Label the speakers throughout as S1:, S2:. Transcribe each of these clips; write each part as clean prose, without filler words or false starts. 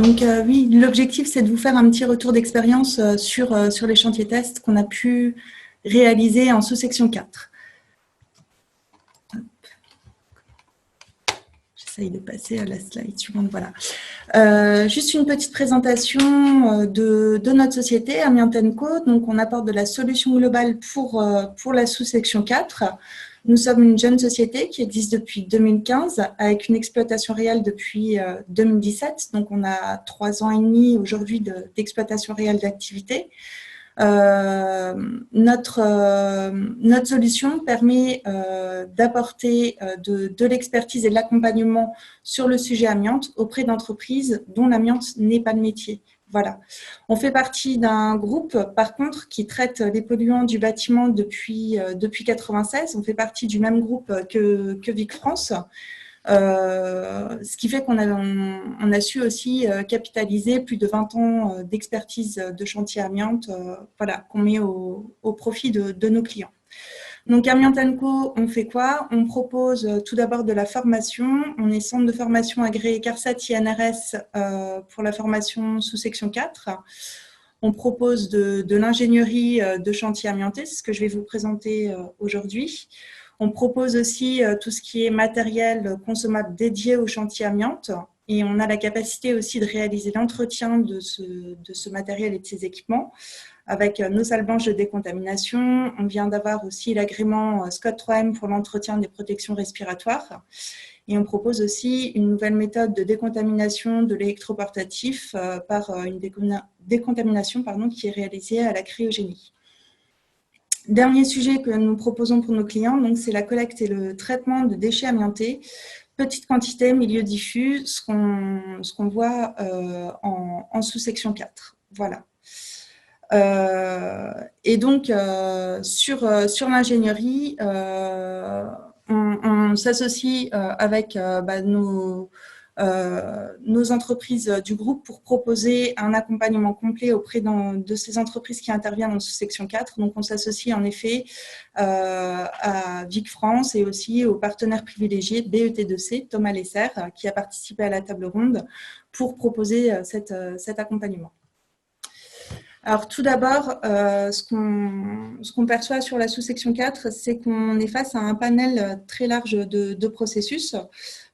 S1: Oui, l'objectif, c'est de vous faire un petit retour d'expérience sur les chantiers tests qu'on a pu réaliser en sous-section 4. J'essaye de passer à la slide suivante. Voilà. Juste une petite présentation de notre société, Amiante & Co. Donc, on apporte de la solution globale pour la sous-section 4. Nous sommes une jeune société qui existe depuis 2015 avec une exploitation réelle depuis 2017. Donc, on a 3 ans et demi aujourd'hui d'exploitation réelle d'activité. Notre solution permet d'apporter de l'expertise et de l'accompagnement sur le sujet amiante auprès d'entreprises dont l'amiante n'est pas le métier. Voilà. On fait partie d'un groupe, par contre, qui traite les polluants du bâtiment depuis 1996. On fait partie du même groupe que Vic France. Ce qui fait qu'on a su aussi capitaliser plus de 20 ans d'expertise de chantier amiante voilà, qu'on met au profit de nos clients. Donc, Amiante & Co, on fait quoi? On propose tout d'abord de la formation. On est centre de formation agréé CARSAT INRS pour la formation sous section 4. On propose de l'ingénierie de chantier amianté, c'est ce que je vais vous présenter aujourd'hui. On propose aussi tout ce qui est matériel consommable dédié au chantier amiante et on a la capacité aussi de réaliser l'entretien de ce matériel et de ces équipements avec nos salles blanches de décontamination. On vient d'avoir aussi l'agrément Scott 3M pour l'entretien des protections respiratoires. Et on propose aussi une nouvelle méthode de décontamination de l'électroportatif par une décontamination qui est réalisée à la cryogénie. Dernier sujet que nous proposons pour nos clients, c'est la collecte et le traitement de déchets amiantés. Petite quantité, milieu diffus, ce qu'on voit en sous-section 4. Voilà. Et donc, sur l'ingénierie, on s'associe avec nos entreprises du groupe pour proposer un accompagnement complet auprès de ces entreprises qui interviennent en sous-section 4. Donc, on s'associe en effet à Vic France et aussi aux partenaires privilégiés BET2C, Thomas Lesser, qui a participé à la table ronde pour proposer cet accompagnement. Alors, tout d'abord, ce qu'on perçoit sur la sous-section 4, c'est qu'on est face à un panel très large de processus.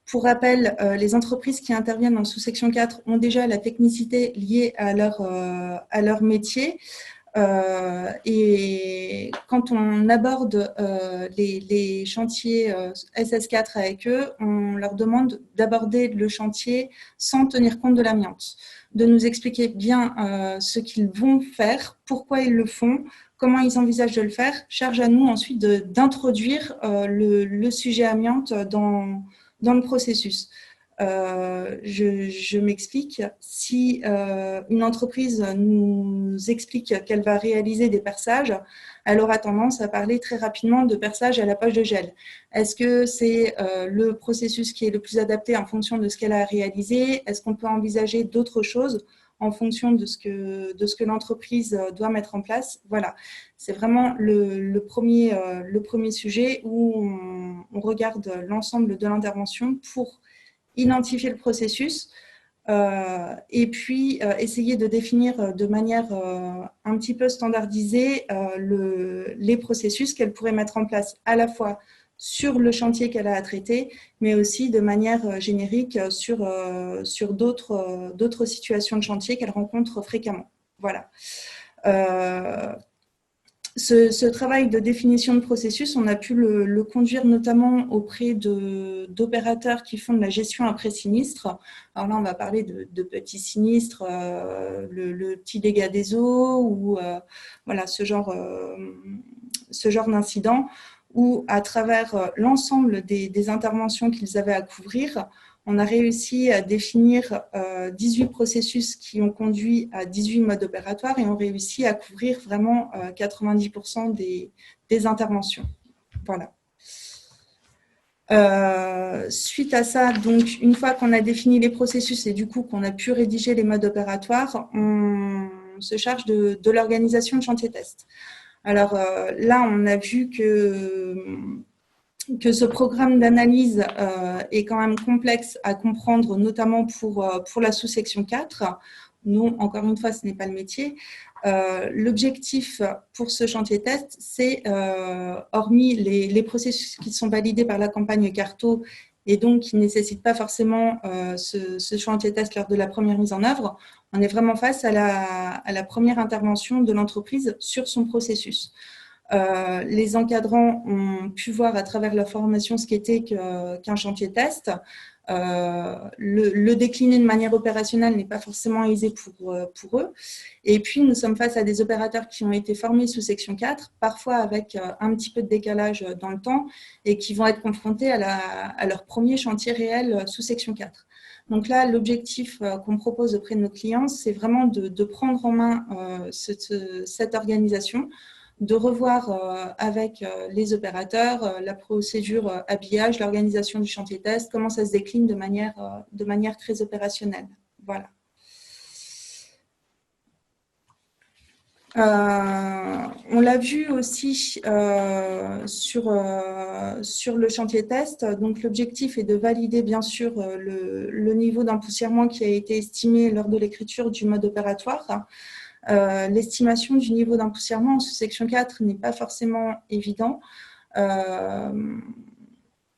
S1: Pour rappel, les entreprises qui interviennent en sous-section 4 ont déjà la technicité liée à leur métier. Et quand on aborde les chantiers SS4 avec eux, on leur demande d'aborder le chantier sans tenir compte de l'amiante, de nous expliquer bien ce qu'ils vont faire, pourquoi ils le font, comment ils envisagent de le faire. Charge à nous ensuite d'introduire le sujet amiante dans le processus. Je m'explique. Si une entreprise nous explique qu'elle va réaliser des perçages, elle aura tendance à parler très rapidement de perçage à la poche de gel. Est-ce que c'est le processus qui est le plus adapté en fonction de ce qu'elle a réalisé? Est-ce qu'on peut envisager d'autres choses en fonction de ce que l'entreprise doit mettre en place? Voilà, c'est vraiment le premier sujet où on regarde l'ensemble de l'intervention pour identifier le processus et puis essayer de définir de manière un petit peu standardisée les processus qu'elle pourrait mettre en place à la fois sur le chantier qu'elle a à traiter, mais aussi de manière générique sur d'autres situations de chantier qu'elle rencontre fréquemment. Voilà. Ce travail de définition de processus, on a pu le conduire notamment auprès d'opérateurs qui font de la gestion après sinistre. Alors là, on va parler de petits sinistres, le petit dégât des eaux ou voilà, ce genre d'incident où, à travers l'ensemble des interventions qu'ils avaient à couvrir, on a réussi à définir 18 processus qui ont conduit à 18 modes opératoires et ont réussi à couvrir vraiment 90% des interventions. Voilà. Suite à ça, donc, une fois qu'on a défini les processus et du coup qu'on a pu rédiger les modes opératoires, on se charge de l'organisation de chantier test. Alors là, on a vu que que ce programme d'analyse est quand même complexe à comprendre, notamment pour la sous-section 4. Nous, encore une fois, ce n'est pas le métier. L'objectif pour ce chantier test, c'est, hormis les processus qui sont validés par la campagne Carto et donc qui ne nécessitent pas forcément ce chantier test lors de la première mise en œuvre, on est vraiment face à la première intervention de l'entreprise sur son processus. Les encadrants ont pu voir à travers leur formation ce qu'était qu'un chantier test. Le décliner de manière opérationnelle n'est pas forcément aisé pour eux. Et puis, nous sommes face à des opérateurs qui ont été formés sous section 4, parfois avec un petit peu de décalage dans le temps, et qui vont être confrontés à leur premier chantier réel sous section 4. Donc là, l'objectif qu'on propose auprès de nos clients, c'est vraiment de prendre en main cette organisation, de revoir avec les opérateurs la procédure habillage, l'organisation du chantier test, comment ça se décline de manière très opérationnelle. Voilà. On l'a vu aussi sur le chantier test. Donc, l'objectif est de valider, bien sûr, le niveau d'empoussièrement qui a été estimé lors de l'écriture du mode opératoire. L'estimation du niveau d'empoussièrement en sous-section 4 n'est pas forcément évident. On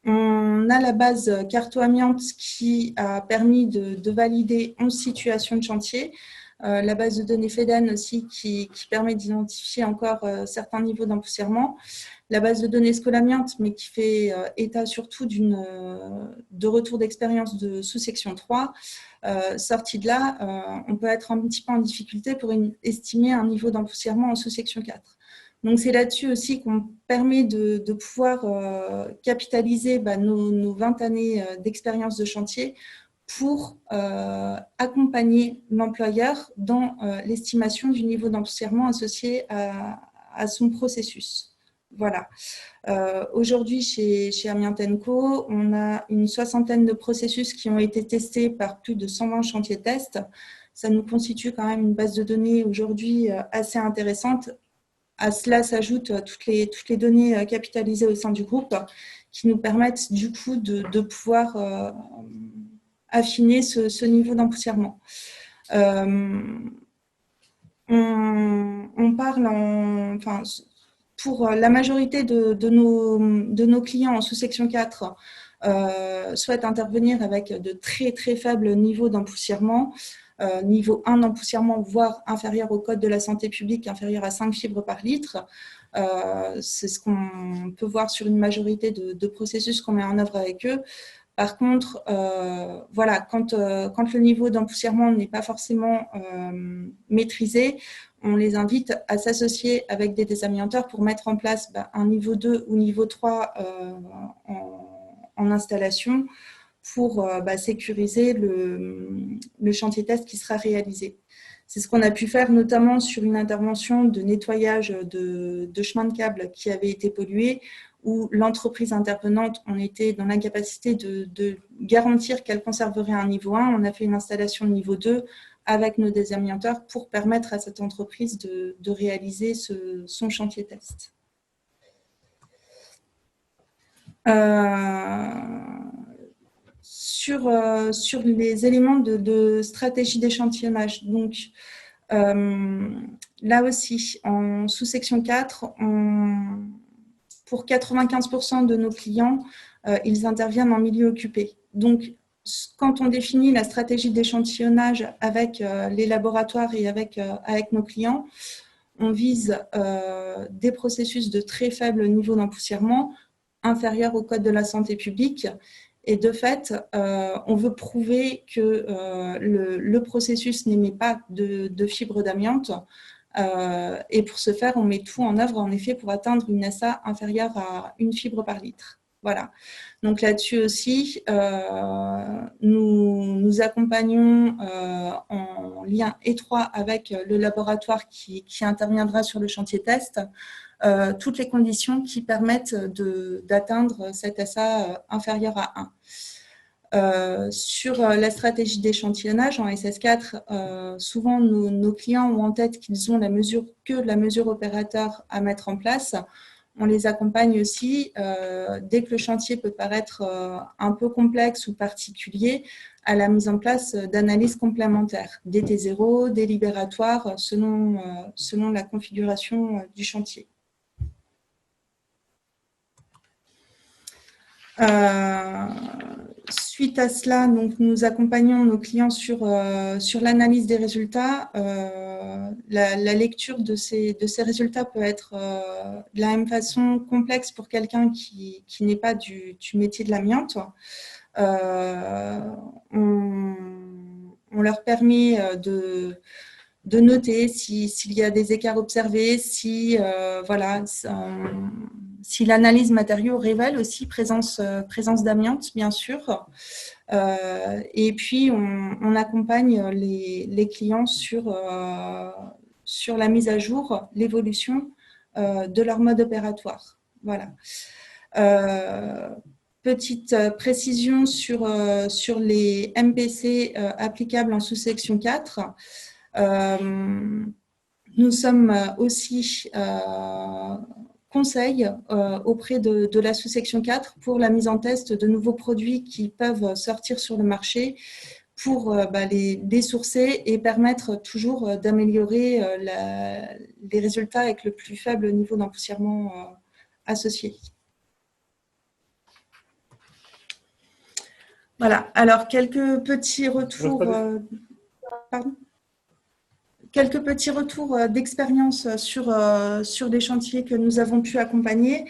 S1: a la base Carto-Amiante qui a permis de valider 11 situations de chantier. La base de données FEDEN aussi qui permet d'identifier encore certains niveaux d'empoussièrement. La base de données Scolamiante, mais qui fait état surtout de retour d'expérience de sous-section 3. Sortie de là, on peut être un petit peu en difficulté pour estimer un niveau d'empoussièrement en sous-section 4. Donc, c'est là-dessus aussi qu'on permet de pouvoir capitaliser nos 20 années d'expérience de chantier pour accompagner l'employeur dans l'estimation du niveau d'empoussièrement associé à son processus. Voilà. Aujourd'hui, chez Amiante & Co, on a une soixantaine de processus qui ont été testés par plus de 120 chantiers tests. Ça nous constitue quand même une base de données aujourd'hui assez intéressante. À cela s'ajoutent toutes les données capitalisées au sein du groupe qui nous permettent du coup de pouvoir affiner ce niveau d'empoussièrement. On parle pour la majorité de nos clients en sous-section 4 souhaitent intervenir avec de très très faibles niveaux d'empoussièrement, niveau 1 d'empoussièrement, voire inférieur au code de la santé publique, inférieur à 5 fibres par litre. C'est ce qu'on peut voir sur une majorité de processus qu'on met en œuvre avec eux. Par contre, voilà, quand le niveau d'empoussièrement n'est pas forcément maîtrisé, on les invite à s'associer avec des désamianteurs pour mettre en place un niveau 2 ou niveau 3 en installation pour sécuriser le chantier test qui sera réalisé. C'est ce qu'on a pu faire notamment sur une intervention de nettoyage de chemin de câble qui avait été pollué, où l'entreprise intervenante, on était dans l'incapacité de garantir qu'elle conserverait un niveau 1. On a fait une installation de niveau 2 avec nos désamianteurs pour permettre à cette entreprise de réaliser son chantier test. Sur les éléments de stratégie d'échantillonnage. Donc, là aussi, en sous-section 4, pour 95% de nos clients, ils interviennent en milieu occupé. Donc, quand on définit la stratégie d'échantillonnage avec les laboratoires et avec nos clients, on vise des processus de très faible niveau d'empoussièrement, inférieur au code de la santé publique. Et de fait, on veut prouver que le processus n'émet pas de fibres d'amiante. Et pour ce faire, on met tout en œuvre, en effet, pour atteindre une SA inférieure à 1 fibre par litre. Voilà. Donc là-dessus aussi, nous accompagnons en lien étroit avec le laboratoire qui interviendra sur le chantier test, toutes les conditions qui permettent d'atteindre cette SA inférieure à 1. Sur la stratégie d'échantillonnage en SS4, souvent nos clients ont en tête qu'ils ont la mesure opérateur à mettre en place. on les accompagne aussi, dès que le chantier peut paraître un peu complexe ou particulier, à la mise en place d'analyses complémentaires, des T0, des libératoires, selon la configuration du chantier. Suite à cela, donc, nous accompagnons nos clients sur l'analyse des résultats. La lecture de ces résultats peut être de la même façon complexe pour quelqu'un qui n'est pas du métier de l'amiante. On leur permet de noter s'il y a des écarts observés, si l'analyse matériaux révèle aussi présence d'amiante, bien sûr. Et puis, on accompagne les clients sur la mise à jour, l'évolution de leur mode opératoire. Voilà. Petite précision sur les MPC applicables en sous-section 4. Nous sommes aussi conseil auprès de la sous-section 4 pour la mise en test de nouveaux produits qui peuvent sortir sur le marché pour les sourcer et permettre toujours d'améliorer les résultats avec le plus faible niveau d'empoussièrement associé. Voilà, alors quelques petits retours. Pardon ? Quelques petits retours d'expérience sur des chantiers que nous avons pu accompagner.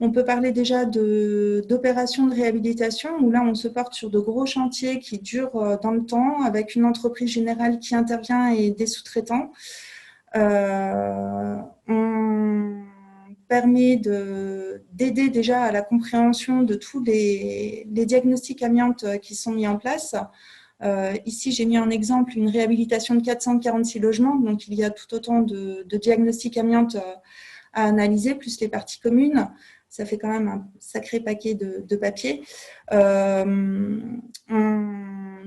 S1: On peut parler déjà d'opérations de réhabilitation où là, on se porte sur de gros chantiers qui durent dans le temps avec une entreprise générale qui intervient et des sous-traitants. On permet d'aider déjà à la compréhension de tous les diagnostics amiantes qui sont mis en place. Ici, j'ai mis en exemple une réhabilitation de 446 logements, donc il y a tout autant de diagnostics amiantes à analyser, plus les parties communes. Ça fait quand même un sacré paquet de papier. On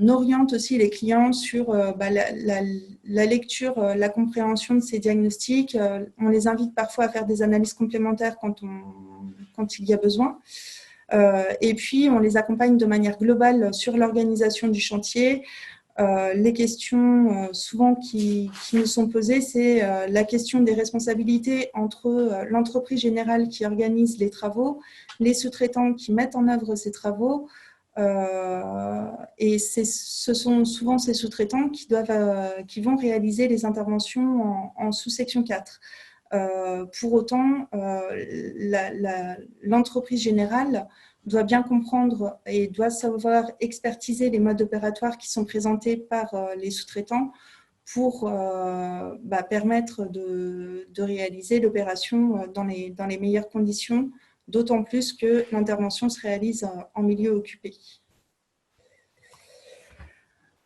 S1: oriente aussi les clients sur la lecture, la compréhension de ces diagnostics. On les invite parfois à faire des analyses complémentaires quand il y a besoin. Et puis, on les accompagne de manière globale sur l'organisation du chantier. Les questions souvent qui nous sont posées, c'est la question des responsabilités entre l'entreprise générale qui organise les travaux, les sous-traitants qui mettent en œuvre ces travaux, et ce sont souvent ces sous-traitants qui vont réaliser les interventions en sous-section 4. Pour autant, l'entreprise générale doit bien comprendre et doit savoir expertiser les modes opératoires qui sont présentés par les sous-traitants pour permettre de réaliser l'opération dans les meilleures conditions, d'autant plus que l'intervention se réalise en milieu occupé.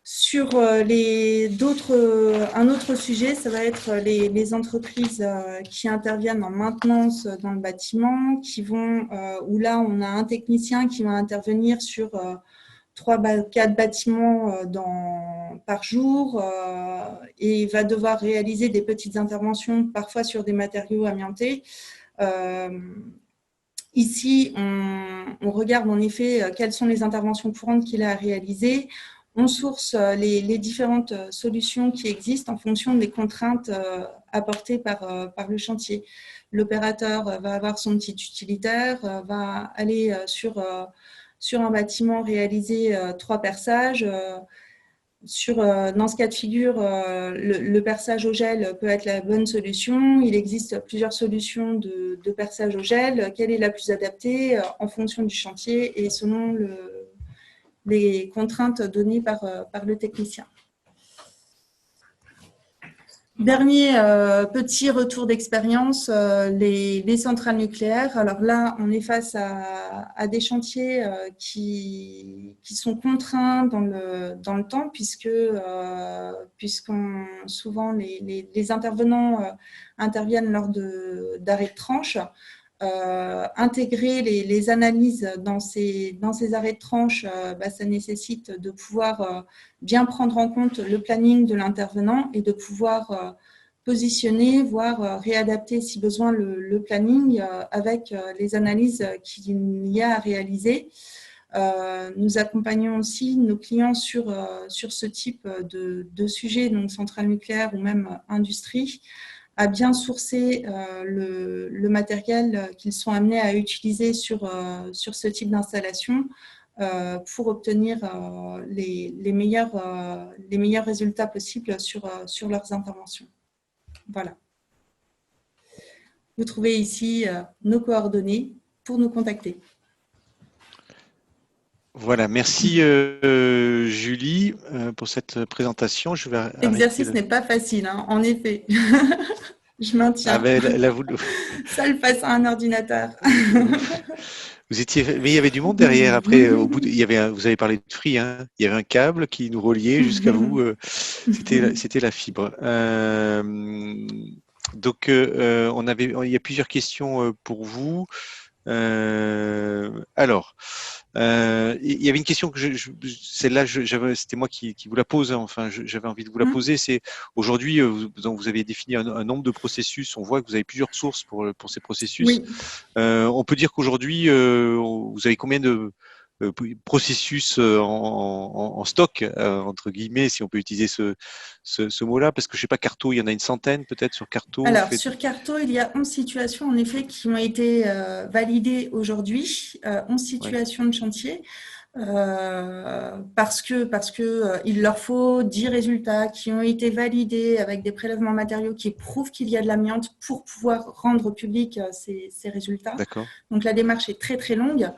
S1: Sur un autre sujet, ça va être les entreprises qui interviennent en maintenance dans le bâtiment, où là, on a un technicien qui va intervenir sur 3-4 bâtiments par jour et va devoir réaliser des petites interventions, parfois sur des matériaux amiantés. Ici, on regarde en effet quelles sont les interventions courantes qu'il a à réaliser. On source les différentes solutions qui existent en fonction des contraintes apportées par le chantier. L'opérateur va avoir son petit utilitaire, va aller sur un bâtiment réaliser 3 perçages. Dans ce cas de figure, le perçage au gel peut être la bonne solution. Il existe plusieurs solutions de perçage au gel. Quelle est la plus adaptée en fonction du chantier et selon les contraintes données par le technicien. Dernier petit retour d'expérience, les centrales nucléaires. Alors là, on est face à des chantiers qui sont contraints dans le temps, puisque souvent les intervenants interviennent lors d'arrêts de tranche. Intégrer les analyses dans ces arrêts de tranche, ça nécessite de pouvoir bien prendre en compte le planning de l'intervenant et de pouvoir positionner, voire réadapter si besoin le planning avec les analyses qu'il y a à réaliser. Nous accompagnons aussi nos clients sur ce type de sujet, donc centrale nucléaire ou même industrie, à bien sourcer le matériel qu'ils sont amenés à utiliser sur ce type d'installation pour obtenir les meilleurs résultats possibles sur leurs interventions. Voilà. Vous trouvez ici nos coordonnées pour nous contacter.
S2: Voilà, merci Julie pour cette présentation. Je vais
S1: L'exercice n'est pas facile, hein, en effet. Je maintiens.
S2: Ah ben, là,
S1: Seul face à un ordinateur.
S2: Vous étiez, mais il y avait du monde derrière. Après, au bout, il y avait, vous avez parlé de Free, hein. Il y avait un câble qui nous reliait jusqu'à vous. C'était la fibre. Donc, il y a plusieurs questions pour vous. Alors, il y avait une question que celle-là, c'était moi qui vous la pose. Hein, enfin, j'avais envie de vous la poser. C'est aujourd'hui, vous avez défini un nombre de processus. On voit que vous avez plusieurs sources pour ces processus.
S1: Oui.
S2: On peut dire qu'aujourd'hui, vous avez combien de processus en stock, entre guillemets, si on peut utiliser ce mot-là, parce que je sais pas, Carto, il y en a une centaine peut-être sur Carto.
S1: Alors, sur Carto, il y a 11 situations, en effet, qui ont été validées aujourd'hui, 11 situations de chantier, parce que il leur faut 10 résultats qui ont été validés avec des prélèvements matériaux qui prouvent qu'il y a de l'amiante pour pouvoir rendre public ces résultats. Donc, la démarche est très, très longue.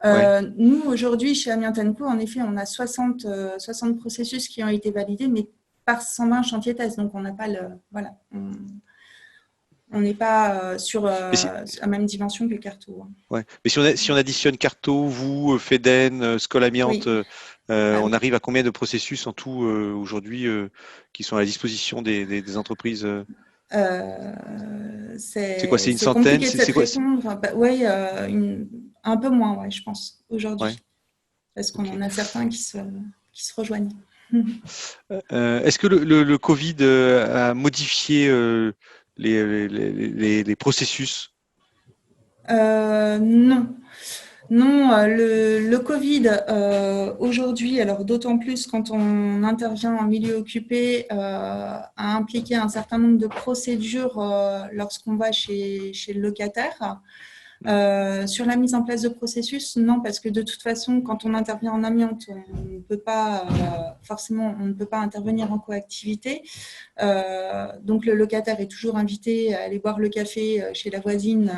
S1: Nous, aujourd'hui, chez Amiante & Co, en effet, on a 60 processus qui ont été validés, mais par 120 chantiers tests. Donc, on n'a pas voilà. On n'est pas sur la même dimension que Carto. Hein.
S2: Ouais. Mais si on additionne Carto, vous, Feden, Skol Amiante, on arrive à combien de processus en tout aujourd'hui qui sont à la disposition des entreprises c'est quoi, c'est une centaine?
S1: C'est quoi oui, un peu moins, ouais, je pense, aujourd'hui. Parce qu'on en a certains qui se rejoignent.
S2: Est-ce que le Covid a modifié les processus?
S1: Non. Non, le Covid, aujourd'hui, alors d'autant plus quand on intervient en milieu occupé, a impliqué un certain nombre de procédures lorsqu'on va chez le locataire. Sur la mise en place de processus, non, parce que de toute façon, quand on intervient en amiante, on ne peut pas forcément, on ne peut pas intervenir en coactivité. Donc le locataire est toujours invité à aller boire le café chez la voisine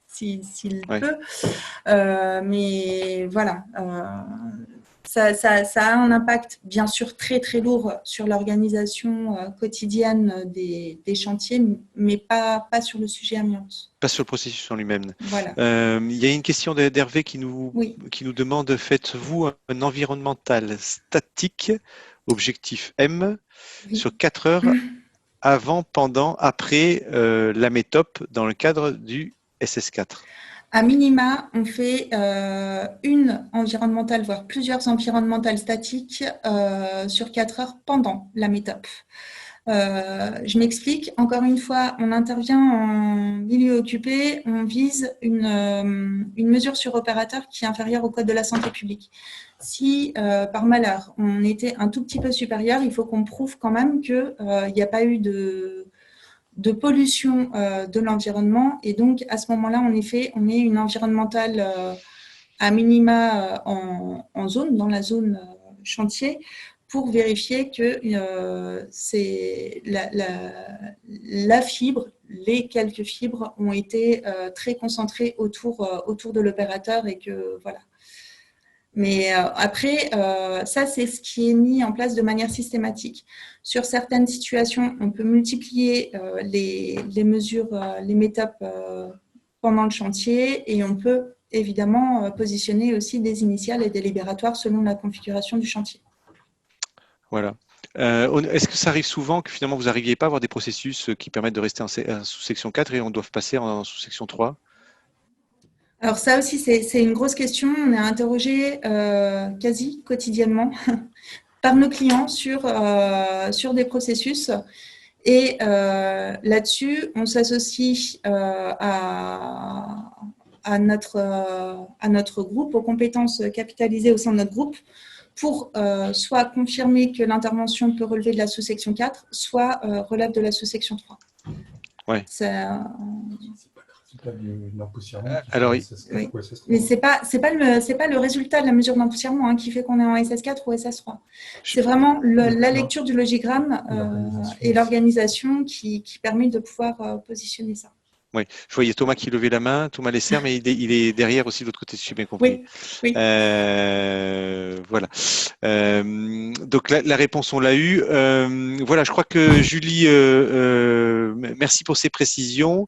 S1: s'il peut. Mais voilà, ça a un impact bien sûr très très lourd sur l'organisation quotidienne des chantiers, mais pas sur le sujet amiante.
S2: Pas sur le processus en lui-même.
S1: Voilà.
S2: Il y a une question d'Hervé qui nous demande, faites-vous un environnemental statique, objectif M, sur 4 heures avant, pendant, après la métop dans le cadre du SS4?
S1: À minima, on fait une environnementale, voire plusieurs environnementales statiques sur 4 heures pendant la métop. Je m'explique. Encore une fois, on intervient en milieu occupé, on vise une mesure sur opérateur qui est inférieure au code de la santé publique. Si, par malheur, on était un tout petit peu supérieur, il faut qu'on prouve quand même qu'il n'y a pas eu de pollution de l'environnement. Et donc, à ce moment-là, en effet, on met une environnementale à minima en zone, dans la zone chantier, pour vérifier que c'est la fibre, les quelques fibres ont été très concentrées autour de l'opérateur et que voilà. Mais après, ça, c'est ce qui est mis en place de manière systématique. Sur certaines situations, on peut multiplier les mesures, les méthodes pendant le chantier et on peut évidemment positionner aussi des initiales et des libératoires selon la configuration du chantier.
S2: Voilà. Est-ce que ça arrive souvent que finalement vous n'arriviez pas à avoir des processus qui permettent de rester en sous-section 4 et on doit passer en sous-section 3?
S1: Alors ça aussi, c'est une grosse question. On est interrogé quasi quotidiennement par nos clients sur des processus. Et là-dessus, on s'associe à notre groupe, aux compétences capitalisées au sein de notre groupe, pour soit confirmer que l'intervention peut relever de la sous-section 4, soit relève de la sous-section 3.
S2: Ouais.
S1: Alors, oui. Mais c'est pas le résultat de la mesure d'empoussièrement qui fait qu'on est en SS4 ou SS3. C'est vraiment la lecture du logigramme et l'organisation qui permet de pouvoir positionner ça.
S2: Oui, je voyais Thomas qui levait la main, Thomas Lesser, mais il est derrière aussi de l'autre côté, si j'ai bien compris.
S1: Oui.
S2: Voilà. Donc la réponse, on l'a eue. Voilà, je crois que Julie, merci pour ces précisions.